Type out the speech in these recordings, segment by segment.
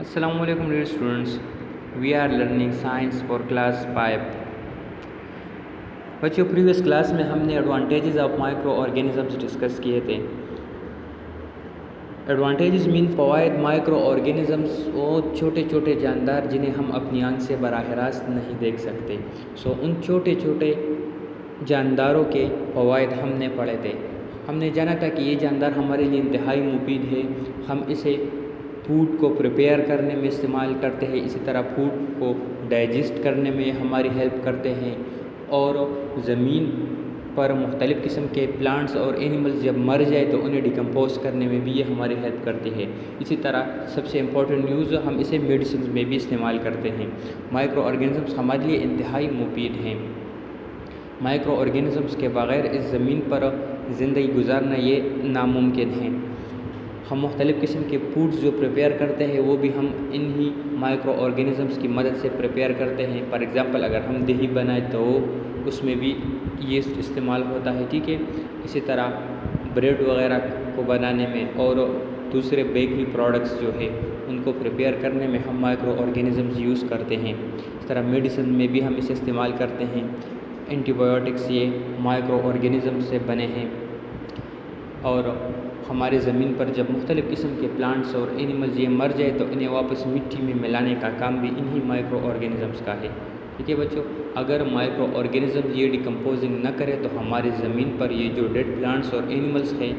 Assalamualaikum dear students. We are learning science for class 5. बच्चों previous class में हमने advantages of micro organisms discuss किए थे। Advantages mean फ़वाइद micro organisms वो छोटे छोटे जानदार जिन्हें हम अपनी आंख से बराह रास्त नहीं देख सकते। उन छोटे छोटे जानदारों के फ़वाइद हमने पढ़े थे। हमने जाना था कि ये जानदार हमारे लिए इंतहाई मुफीद है। हम इसे फूड को प्रिपेयर करने में इस्तेमाल करते हैं, इसी तरह फूड को डाइजेस्ट करने में हमारी हेल्प करते हैं और ज़मीन पर मुख्तलिफ़ किस्म के प्लांट्स और एनिमल्स जब मर जाए तो उन्हें डिकम्पोज करने में भी ये हमारी हेल्प करती है। इसी तरह सबसे इम्पोर्टेंट न्यूज़, हम इसे मेडिसिन में भी इस्तेमाल करते हैं। माइक्रो ऑर्गेनिजम्स हमारे लिए इंतहाई मुफीद हैं। माइक्रो ऑर्गेनिजम्स के बग़ैर इस ज़मीन पर ज़िंदगी गुजारना ये नामुमकिन है। हम मुख्तलिफ़ किस्म के फूड्स जो प्रिपेयर करते हैं वो भी हम इन्हीं माइक्रो ऑर्गेनिजम्स की मदद से प्रिपेयर करते हैं। फॉर एग्ज़ाम्पल अगर हम दही बनाए तो उसमें भी ये इस्तेमाल होता है, ठीक है। इसी तरह ब्रेड वगैरह को बनाने में और दूसरे बेकरी प्रोडक्ट्स जो है उनको प्रिपेयर करने में हम माइक्रो ऑर्गेनिजम्स यूज़ करते हैं। इस तरह मेडिसिन में भी हम इसे इस्तेमाल करते हैं। एंटीबायोटिक्स ये माइक्रो ऑर्गेनिजम्स से बने हैं और हमारे ज़मीन पर जब मुख्तलिफ़ किस्म के प्लांट्स और एनिमल्स ये मर जाए तो इन्हें वापस मिट्टी में मिलाने का काम भी इन्हीं माइक्रो ऑर्गेनिजम्स का है, ठीक है बच्चों। अगर माइक्रो ऑर्गेनिज़म ये डिकम्पोजिंग न करे तो हमारी ज़मीन पर ये जो डेड प्लांट्स और एनिमल्स हैं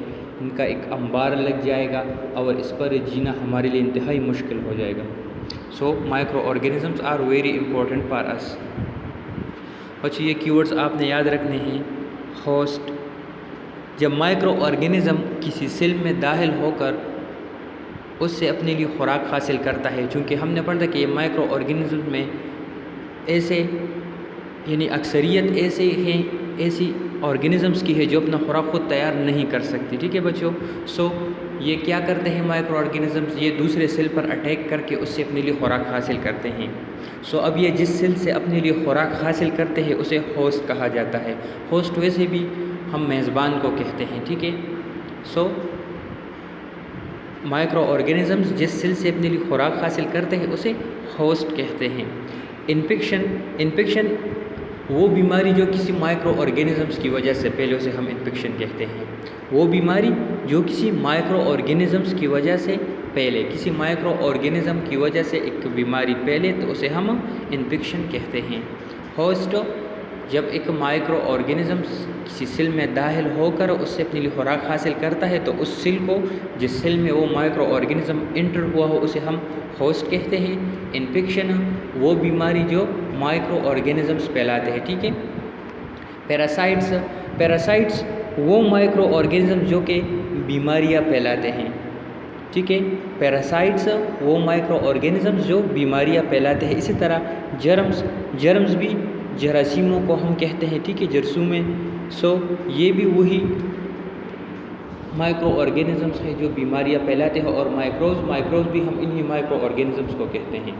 इनका एक अंबार लग जाएगा और इस पर जीना हमारे लिए इंतहाई मुश्किल हो जाएगा। Micro organisms are very important for us. बच्चों ये कीवर्ड्स आपने याद रखने हैं। होस्ट, जब माइक्रो ऑर्गेनिज़म किसी सेल में दाखिल होकर उससे अपने लिए खुराक हासिल करता है, चूँकि हमने पढ़ा कि ये माइक्रो ऑर्गेनिज़म में ऐसे यानी अक्सरियत ऐसी ऑर्गेनिज़म्स की है जो अपना खुराक खुद तैयार नहीं कर सकती, ठीक है बच्चों। ये क्या करते हैं माइक्रो ऑर्गेनिज़म्स, ये दूसरे सेल पर अटैक करके उससे अपने लिए खुराक हासिल करते हैं। अब ये जिस सेल से अपने लिए खुराक हासिल करते हैं उसे होस्ट कहा जाता है। होस्ट वैसे भी हम मेज़बान को कहते हैं, ठीक है। माइक्रो ऑर्गेनिज़म्स जिस सेल से अपने लिए खुराक हासिल करते हैं उसे होस्ट कहते हैं। इन्फेक्शन वो बीमारी जो किसी माइक्रो ऑर्गेनिज़म्स की वजह से पहले उसे हम इन्फेक्शन कहते हैं। वो बीमारी जो किसी माइक्रो ऑर्गेनिज़म्स की वजह से पहले, किसी माइक्रो ऑर्गेनिज़म की वजह से एक बीमारी पहले तो उसे हम इन्फेक्शन कहते हैं। होस्ट, जब एक माइक्रो ऑर्गेनिज़म किसी सेल में दाखिल होकर उससे अपने लिए खुराक हासिल करता है तो उस सेल को, जिस सेल में वो माइक्रो ऑर्गेनिज़म इंटर हुआ हो उसे हम होस्ट कहते हैं। इन्फेक्शन वो बीमारी जो माइक्रो ऑर्गेनिज़म्स फैलाते हैं, ठीक है। पैरासाइट्स वो माइक्रो ऑर्गेनिज़म जो कि बीमारियाँ फैलाते हैं, ठीक है। पैरासाइट्स वो माइक्रो ऑर्गेनिज़म्स जो बीमारियाँ फैलाते हैं। इसी तरह जर्म्स भी जरासीमों को हम कहते हैं, ठीक है, जरसूमें। ये भी वही माइक्रो ऑर्गेनिज़म्स हैं जो बीमारियाँ फैलाते हैं और माइक्रोब्स भी हम इन्हीं माइक्रो ऑर्गेनिज़म्स को कहते हैं।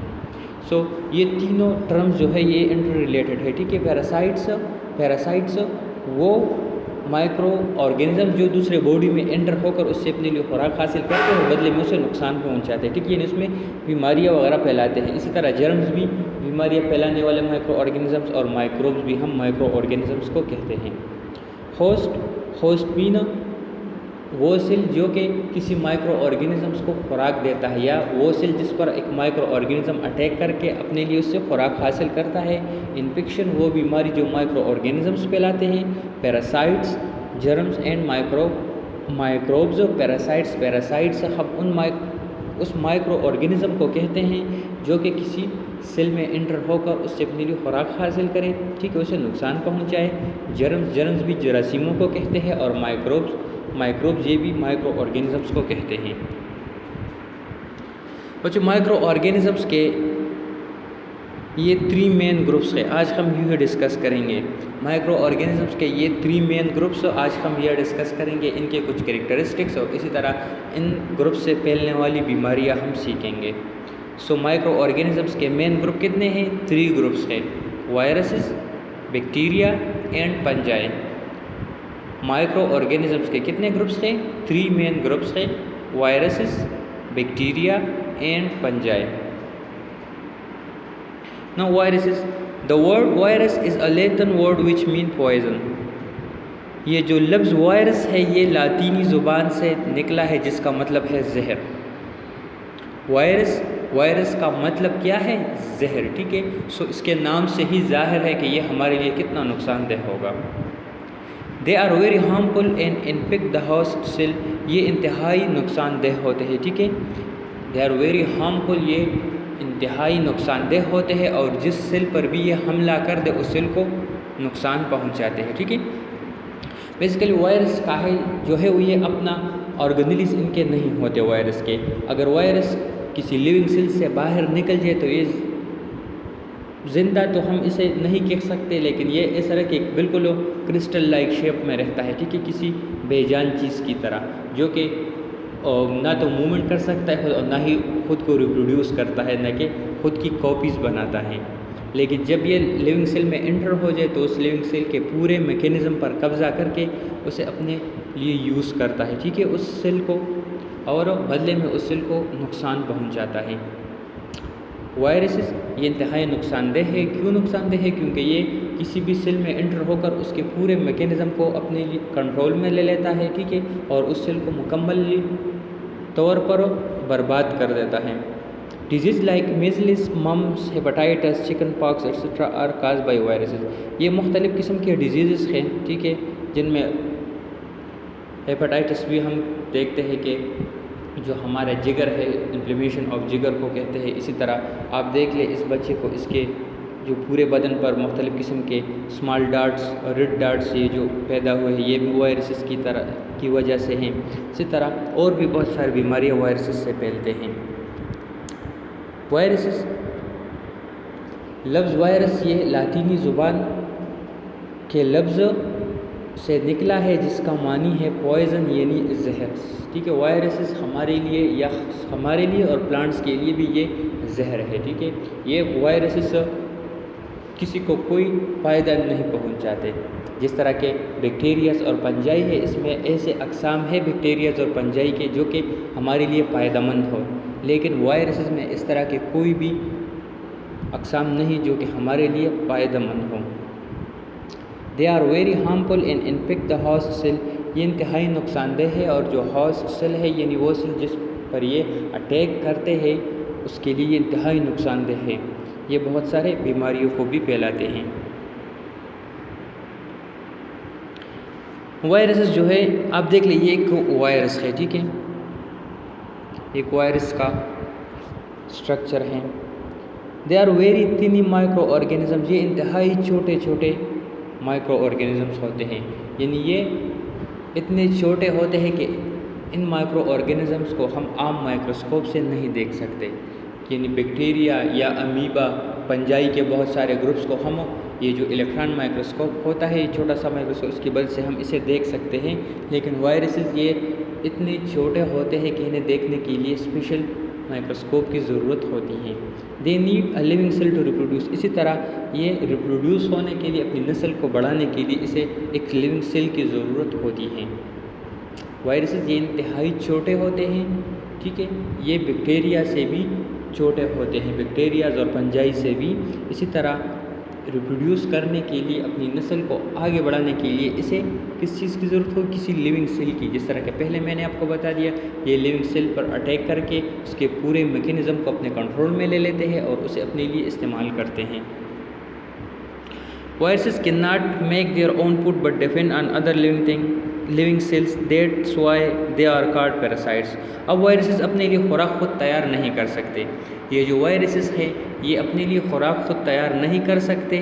ये तीनों टर्म्स जो है ये इंटर रिलेटेड है, ठीक है। पैरासाइट्स वो माइक्रो ऑर्गेनिज़म जो दूसरे बॉडी में एंटर होकर उससे अपने लिए खुराक हासिल करते हैं, बदले में उसे नुकसान पहुंचाते हैं, ठीक है, इसमें बीमारियां वगैरह फैलाते हैं। इसी तरह जर्म्स भी बीमारियां फैलाने वाले माइक्रो ऑर्गेनिज़म्स और माइक्रोब्स भी हम माइक्रो ऑर्गेनिज़म्स को कहते हैं। होस्ट मीन वो सेल जो कि किसी माइक्रो ऑर्गेनिज़म्स को खुराक देता है, या वो सेल जिस पर एक माइक्रो ऑर्गेनिज़म अटैक करके अपने लिए उससे खुराक हासिल करता है। इन्फेक्शन वो बीमारी जो माइक्रो ऑर्गेनिज़म्स फैलाते हैं। Parasites, germs and microbes. Parasites हम उस माइक्रो ऑर्गेनिज़म को कहते हैं जो कि किसी सेल में इंटर होकर उससे अपने लिए खुराक हासिल करे, ठीक है, उसे नुकसान पहुँचाए। जर्म्स भी जरासीमों को कहते हैं और माइक्रोब्स ये भी माइक्रो ऑर्गेनिज़म्स को कहते हैं। बच्चों माइक्रो ऑर्गेनिज़म्स के ये 3 मेन ग्रुप्स है, आज हम ये डिस्कस करेंगे। माइक्रो ऑर्गेनिज़म्स के ये 3 मेन ग्रुप्स आज हम ये डिस्कस करेंगे, इनके कुछ कैरेक्टरिस्टिक्स और इसी तरह इन ग्रुप से फैलने वाली बीमारियां हम सीखेंगे। माइक्रो ऑर्गेनिज़म्स के मेन ग्रुप कितने हैं? 3 ग्रुप्स हैं, viruses, bacteria and fungi. Micro organisms के कितने ग्रुप्स हैं? 3 मेन ग्रुप्स हैं, viruses, bacteria and fungi. Now viruses. The word virus is a Latin word which mean poison. ये जो लफ्ज़ वायरस है ये लातीनी ज़ुबान से निकला है जिसका मतलब है जहर। वायरस का मतलब क्या है? जहर, ठीक है। सो इसके नाम से ही जाहिर है कि ये हमारे लिए कितना नुकसानदेह होगा। They are very harmful and infect the host cell, ये इंतहाई नुकसानदेह होते हैं, ठीक है। दे आर वेरी हार्मफुल, ये इंतहाई नुकसानदेह होते हैं और जिस सेल पर भी ये हमला कर दे उस सेल को नुकसान पहुंचाते हैं, ठीक है। बेसिकली वायरस का है जो है वो ये अपना ऑर्गेनेल्स इनके नहीं होते वायरस के। अगर वायरस किसी लिविंग सेल से बाहर निकल जाए तो ये ज़िंदा तो हम इसे नहीं कह सकते, लेकिन ये इस तरह के बिल्कुल क्रिस्टल लाइक शेप में रहता है, ठीक है, किसी बेजान चीज़ की तरह, जो कि ना तो मूवमेंट कर सकता है और ना ही खुद को रिप्रोड्यूस करता है, न कि खुद की कॉपीज़ बनाता है। लेकिन जब ये लिविंग सेल में एंटर हो जाए तो उस लिविंग सेल के पूरे मैकेनिज़्म पर कब्ज़ा करके उसे अपने लिए यूज़ करता है, ठीक है, उस सेल को, और बदले में उस सेल को नुकसान पहुंचाता है। वायरसेस ये इंतहाई नुकसानदेह है। क्यों नुकसानदेह है? क्योंकि ये किसी भी सेल में एंटर होकर उसके पूरे मैकेनिज़्म को अपने कंट्रोल में ले लेता है, ठीक है, और उस सेल को मुकम्मल तौर पर बर्बाद कर देता है। Diseases like measles, mumps, hepatitis, chicken pox etcetera are cause by viruses. ये मुख्तलिफ़ किस्म के डिजीज़ हैं, ठीक है, जिनमें हेपेटाइटिस भी हम देखते हैं कि जो हमारा जिगर है, इन्फ्लेमेशन ऑफ जिगर को कहते हैं। इसी तरह आप देख लें इस बच्चे को, इसके जो पूरे बदन पर मुख्तलिफ़ किस्म के स्मॉल डार्ट्स और रेड डार्ट्स ये जो पैदा हुए हैं ये भी वायरसेस की वजह से हैं। इसी तरह और भी बहुत सारी बीमारियाँ वायरसेस से फैलते हैं। वायरसेस, लफ्ज़ वायरस ये लातीनी ज़ुबान के लफ्ज़ से निकला है जिसका मानी है पॉइज़न यानी जहर, ठीक है। वायरसेस हमारे लिए और प्लांट्स के लिए भी ये जहर है, ठीक है। ये वायरसेस किसी को कोई फ़ायदा नहीं पहुंचाते। जिस तरह के बैक्टीरियाज और फंजाई है, इसमें ऐसे अक़साम है बैक्टीरियाज और फंजाई के जो कि हमारे लिए फ़ायदेमंद हो, लेकिन वायरसेस में इस तरह के कोई भी अक़साम नहीं जो कि हमारे लिए फ़ायदेमंद हो। They are very harmful and infect the host cell, ये इंतहाई नुकसानदेह है और जो होस्ट सेल है यानी वो सेल जिस पर ये अटैक करते हैं उसके लिए इंतहाई नुकसानदेह है। ये बहुत सारे बीमारियों को भी फैलाते हैं। वायरसेस जो है आप देख लीजिए, एक वायरस है, ठीक है, एक वायरस का स्ट्रक्चर है। They are very tiny micro organisms, ये इंतहाई छोटे छोटे माइक्रो ऑर्गेनिज़म्स होते हैं, यानी ये इतने छोटे होते हैं कि इन माइक्रो ऑर्गेनिज़म्स को हम आम माइक्रोस्कोप से नहीं देख सकते। यानी बैक्टीरिया या अमीबा, फंजाई के बहुत सारे ग्रुप्स को हम ये जो इलेक्ट्रॉन माइक्रोस्कोप होता है, ये छोटा सा माइक्रोस्कोप, उसकी मदद से हम इसे देख सकते हैं। लेकिन वायरसेस ये इतने छोटे होते हैं कि इन्हें देखने के लिए स्पेशल माइक्रोस्कोप की ज़रूरत होती है। They need a living cell to reproduce, इसी तरह ये रिप्रोड्यूस होने के लिए, अपनी नस्ल को बढ़ाने के लिए इसे एक लिविंग सेल की ज़रूरत होती है। वायरसेस ये इंतहाई छोटे होते हैं, ठीक है, ये बैक्टीरिया से भी छोटे होते हैं, बैक्टीरियाज और फंजाई से भी। इसी तरह रिप्रोड्यूस करने के लिए, अपनी नस्ल को आगे बढ़ाने के लिए इसे किस चीज़ की ज़रूरत हो? किसी लिविंग सेल की। जिस तरह के पहले मैंने आपको बता दिया, ये लिविंग सेल पर अटैक करके उसके पूरे मैकेनिज़्म को अपने कंट्रोल में ले लेते हैं और उसे अपने लिए इस्तेमाल करते हैं। Viruses can not make their own food but depend on other living cells, that's why they are called parasites. अब वायरसेस अपने लिए खुराक खुद तैयार नहीं कर सकते। ये जो वायरसेस है ये अपने लिए खुराक खुद तैयार नहीं कर सकते,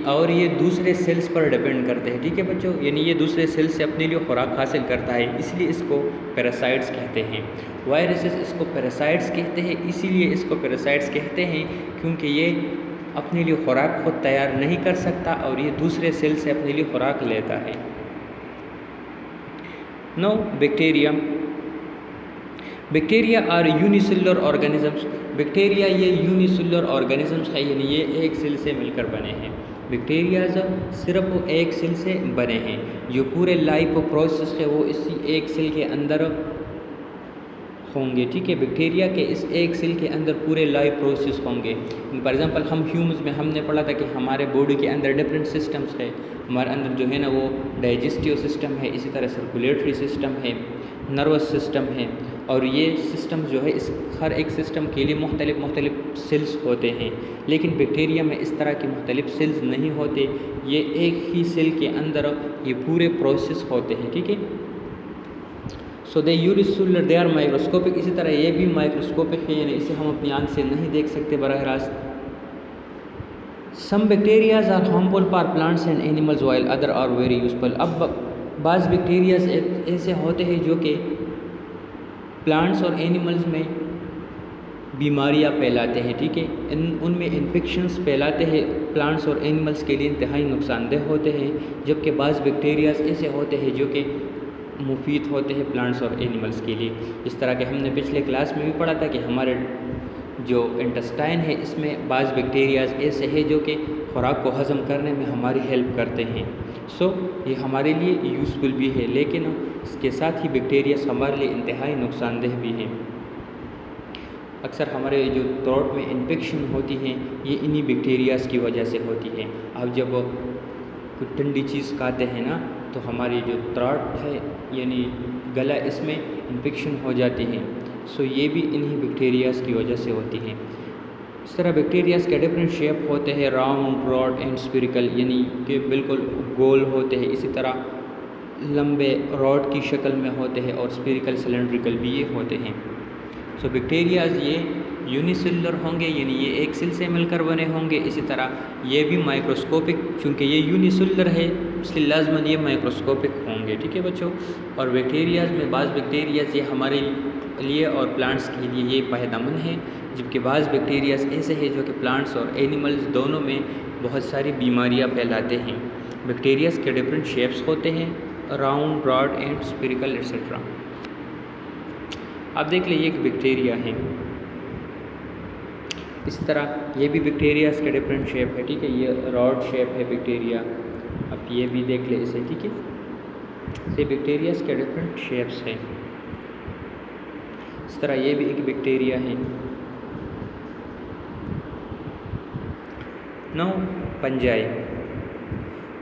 और ये दूसरे सेल्स पर डिपेंड करते हैं, ठीक है बच्चों, यानी ये दूसरे सेल्स से अपने लिए खुराक हासिल करता है, इसलिए इसको पैरासाइट्स कहते हैं। वायरसेस इसको पैरासाइट्स कहते हैं, इसीलिए इसको पैरासाइट्स कहते हैं क्योंकि ये अपने लिए खुराक खुद तैयार नहीं कर सकता और ये दूसरे सेल से अपने लिए खुराक लेता है। Now bacteria are unicellular organisms. Bacteria ये यूनिसेलुलर ऑर्गेनिजम्स है, यानी ये एक सेल से मिलकर बने हैं। बैक्टीरिया सिर्फ एक सेल से बने हैं। जो पूरे लाइफ प्रोसेस है वो इसी एक सेल के अंदर होंगे, ठीक है। बैक्टीरिया के इस एक सेल के अंदर पूरे लाइव प्रोसेस होंगे। फॉर एग्जांपल हम ह्यूमंस में हमने पढ़ा था कि हमारे बॉडी के अंदर डिफरेंट सिस्टम्स है। हमारे अंदर जो है ना वो डाइजेस्टिव सिस्टम है, इसी तरह सर्कुलेटरी सिस्टम है, नर्वस सिस्टम है, और ये सिस्टम जो है इस हर एक सिस्टम के लिए मुख्तलिफ सेल्स होते हैं। लेकिन बैक्टीरिया में इस तरह के मुख्तलिफ सेल्स नहीं होते, ये एक ही सेल के अंदर ये पूरे प्रोसेस होते हैं, ठीक है। सो दे यूनिसेलुलर, दे आर माइक्रोस्कोपिक। इसी तरह ये भी माइक्रोस्कोपिक है, यानी इसे हम अपनी आंख से नहीं देख सकते बराह रास्त। Some bacterias are harmful for plants and animals while other are very useful. अब बाज़ बैक्टीरियाज ऐसे होते हैं जो कि प्लांट्स और एनिमल्स में बीमारियां फैलाते हैं, ठीक है। उनमें इन्फेक्शंस फैलाते हैं, प्लांट्स और एनिमल्स के लिए इंतहाई नुकसानदेह होते हैं, जबकि बाज़ बैक्टीरियाज ऐसे होते हैं जो कि मुफीद होते हैं प्लांट्स और एनिमल्स के लिए। इस तरह के हमने पिछले क्लास में भी पढ़ा था कि हमारे जो इंटेस्टाइन है इसमें बाज़ बैक्टीरियाज ऐसे हैं जो कि खुराक को हज़म करने में हमारी हेल्प करते हैं। सो ये हमारे लिए यूज़फुल भी है, लेकिन इसके साथ ही बैक्टीरियाज हमारे लिए इंतहाई नुकसानदेह भी हैं। अक्सर हमारे जो थ्रोट में इन्फेक्शन होती हैं ये इन्हीं बैक्टीरियाज की वजह से होती है। अब जब कोई ठंडी चीज़ खाते हैं ना तो हमारी जो थ्रोट है यानी गला, इसमें इन्फेक्शन हो जाती है। सो ये भी इन्हीं बैक्टीरियाज की वजह से होती है। इस तरह बैक्टीरियाज के डिफरेंट शेप होते हैं, राउंड, रॉड एंड स्फेरिकल, यानी कि बिल्कुल गोल होते हैं। इसी तरह लंबे रॉड की शक्ल में होते हैं और स्फेरिकल, सिलेंड्रिकल भी ये होते हैं। सो बैक्टीरियाज ये यूनिसेलुलर होंगे, यानी ये एक सेल से मिलकर बने होंगे। इसी तरह ये भी माइक्रोस्कोपिक, चूँकि ये यूनिसेलुलर है इसलिए लाजमन ये माइक्रोस्कोपिक होंगे, ठीक है बच्चों। और बैक्टीरियाज में बाज़ बैक्टीरियाज ये हमारे लिए और प्लांट्स के लिए ये फ़ायदेमंद है, जबकि बाज़ बैक्टीरियाज ऐसे हैं जो कि प्लांट्स और एनिमल्स दोनों में बहुत सारी बीमारियां फैलाते हैं। बैक्टीरियाज के डिफरेंट शेप्स होते हैं, round, rod and spherical etcetera. आप देख लीजिए एक बैक्टीरिया है, इसी तरह ये भी बैक्टीरियाज के डिफरेंट शेप है, ठीक है। ये रॉड शेप है बैक्टीरिया, अब ये भी देख ले इसे, ठीक है। ये बैक्टीरियाज के डिफरेंट शेप्स हैं। इस तरह ये भी एक बैक्टीरिया है। Now fungi.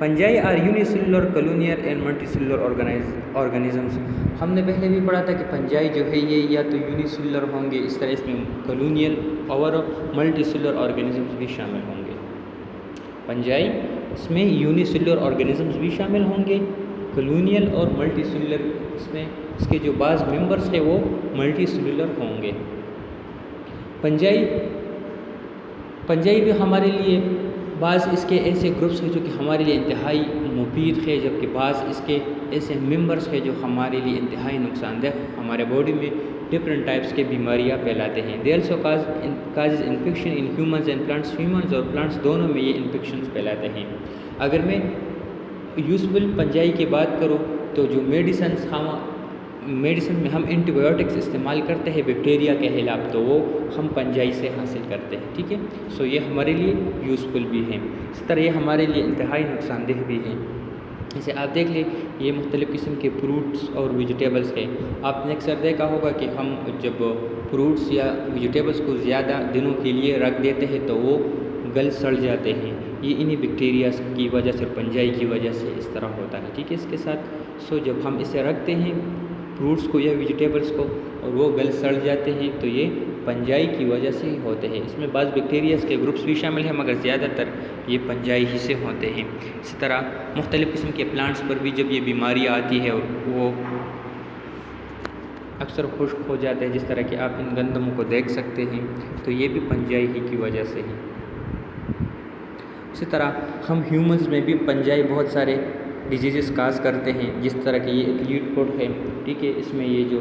Fungi are unicellular, colonial and multicellular organisms. हमने पहले भी पढ़ा था कि पंजाई जो है ये या तो यूनिसेलुलर होंगे, इस तरह इसमें कॉलोनियल और मल्टीसेलुलर ऑर्गेनिजम्स भी शामिल होंगे। पंजाई इसमें यूनिसेलुलर ऑर्गेनिजम्स भी शामिल होंगे, कॉलोनियल और मल्टीसेलुलर, इसमें इसके जो बाज़ मेंबर्स है वो मल्टीसेलुलर होंगे। पंजाई भी हमारे लिए बाज़ इसके ऐसे ग्रुप्स हैं जो कि हमारे लिए इंतहाई मुफीद है, जबकि बाज़ इसके ऐसे मेंबर्स हैं जो हमारे लिए इंतहाई नुकसानदेह, हमारे बॉडी में डिफरेंट टाइप्स के बीमारियां फैलाते हैं। They also cause infection in humans and plants. Humans और प्लांट्स दोनों में ये इन्फेक्शन फैलाते हैं। अगर मैं यूजफुल पंजाई की बात करूँ तो जो मेडिसिन में हम एंटीबायोटिक्स इस्तेमाल करते हैं बैक्टीरिया के खिलाफ, तो वो हम पंजाई से हासिल करते हैं, ठीक है। सो ये हमारे लिए यूज़फुल भी है, इस तरह ये हमारे लिए इंतहाई नुकसानदेह भी है। जैसे आप देख लें ये मुख्तलिफ़ किस्म के फ्रूट्स और वेजिटेबल्स हैं। आपने अक्सर देखा होगा कि हम जब फ्रूट्स या वेजिटेबल्स को ज़्यादा दिनों के लिए रख देते हैं तो वो गल सड़ जाते हैं। ये इन्हीं बैक्टीरिया की वजह से, पंजाई की वजह से इस तरह होता है, ठीक है। इसके साथ सो जब हम इसे रखते हैं फ्रूट्स को या वेजिटेबल्स को और वो गल सड़ जाते हैं तो ये पंजाई की वजह से ही होते हैं। इसमें बाज़ बैक्टीरियाज के ग्रुप्स भी शामिल हैं मगर ज़्यादातर ये पंजाई ही से होते हैं। इसी तरह मुख्तलिफ़ किस्म के प्लांट्स पर भी जब ये बीमारियाँ आती है वो अक्सर खुश्क हो जाते हैं, जिस तरह कि आप इन गंदमों को देख सकते हैं, तो ये भी पंजाई ही की वजह से है। इसी तरह हम ह्यूमंस में भी पंजाई बहुत सारे डिजीज़ काज करते हैं, जिस तरह कि ये एक लीड फुट है, ठीक है। इसमें ये जो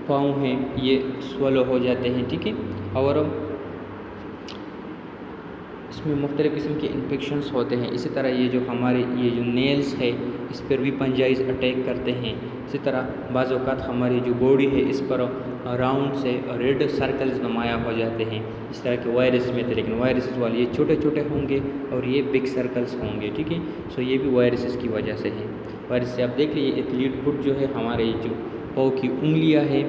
पाँव हैं ये स्वलो हो जाते हैं, ठीक है। और इसमें मुख्तलिफ़ किस्म के इन्फेक्शंस होते हैं। इसी तरह ये जो हमारे ये जो नेल्स है इस पर भी पंजाइज अटैक करते हैं। इसी तरह बाज़ औक़ात हमारी जो बॉडी है इस पर राउंड से रेड सर्कल्स नुमाया हो जाते हैं, इस तरह के वायरस में थे, लेकिन वायरस वाले ये छोटे छोटे होंगे और ये बिग सर्कल्स होंगे, ठीक है। सो ये भी वायरस की वजह से है। वायरस से आप देख लीजिए एथलीट फुट जो है, हमारे जो पाँव की उंगलियां है,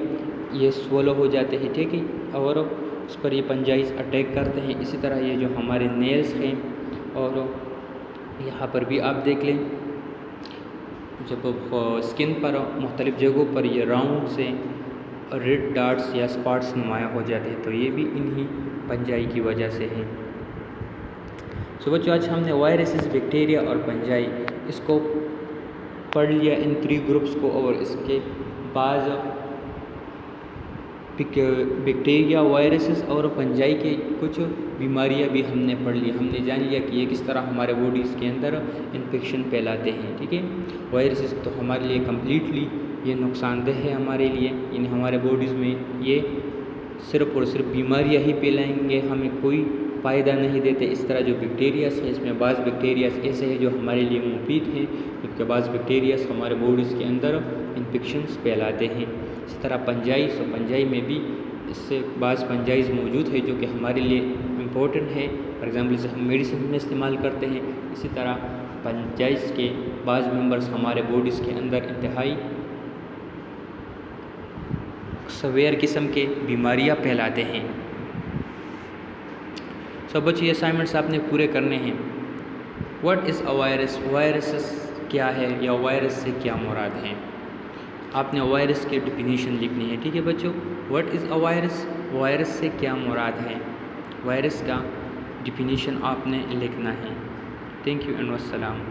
ये swallow हो जाते हैं, ठीक है, और उस पर ये पंजाइज अटैक करते हैं। इसी तरह ये जो हमारे नेल्स हैं, और यहाँ पर भी आप देख लें, जब स्किन पर मुख्तलिफ़ जगहों पर ये राउंड से रेड डॉट्स या स्पॉट्स नुमायाँ हो जाते हैं, तो ये भी इन्हीं पंजाई की वजह से हैं। सो बच्चों, आज हमने वायरसेस, बैक्टीरिया और पंजाई इसको पढ़ लिया, इन 3 ग्रुप्स को, और इसके बाद बैक्टीरिया, वायरसेस और पंजाई के कुछ बीमारियां भी हमने पढ़ ली। हमने जान लिया कि ये किस तरह हमारे बॉडीज़ के अंदर इन्फेक्शन फैलाते हैं, ठीक है। वायरसेस तो हमारे लिए कम्प्लीटली ये नुकसानदेह है हमारे लिए, यानी हमारे बॉडीज़ में ये सिर्फ़ और सिर्फ बीमारियां ही फैलाएंगे, हमें कोई फ़ायदा नहीं देते। इस तरह जो बैक्टीरियास है, इसमें बाज़ बैक्टीरियास ऐसे हैं जो हमारे लिए मुफीद हैं, जबकि बाज़ बैक्टीरियास हमारे बॉडीज़ के अंदर इन्फेक्शंस फैलाते हैं। इसी तरह पंजाई, सो पंजाई में भी इससे बाज़ पंजाइज मौजूद है जो कि हमारे लिए इम्पोर्टेंट है। फॉर एग्ज़ाम्पल जैसे हम मेडिसिन में इस्तेमाल करते हैं, इसी तरह पंजाइज के बाज़ मेंबर्स हमारे बॉडीज़ के अंदर इंतहाई सवेयर किस्म के बीमारियां फैलाते हैं। सब बच्चे ये असाइनमेंट्स आपने पूरे करने हैं। What is a virus, viruses क्या है या वायरस से क्या मुराद है, आपने वायरस की डिफिनीशन लिखनी है, ठीक है बच्चों। What is a virus, virus से क्या मुराद है, वायरस का डिफिनीशन आपने लिखना है। Thank you and वस्सलाम।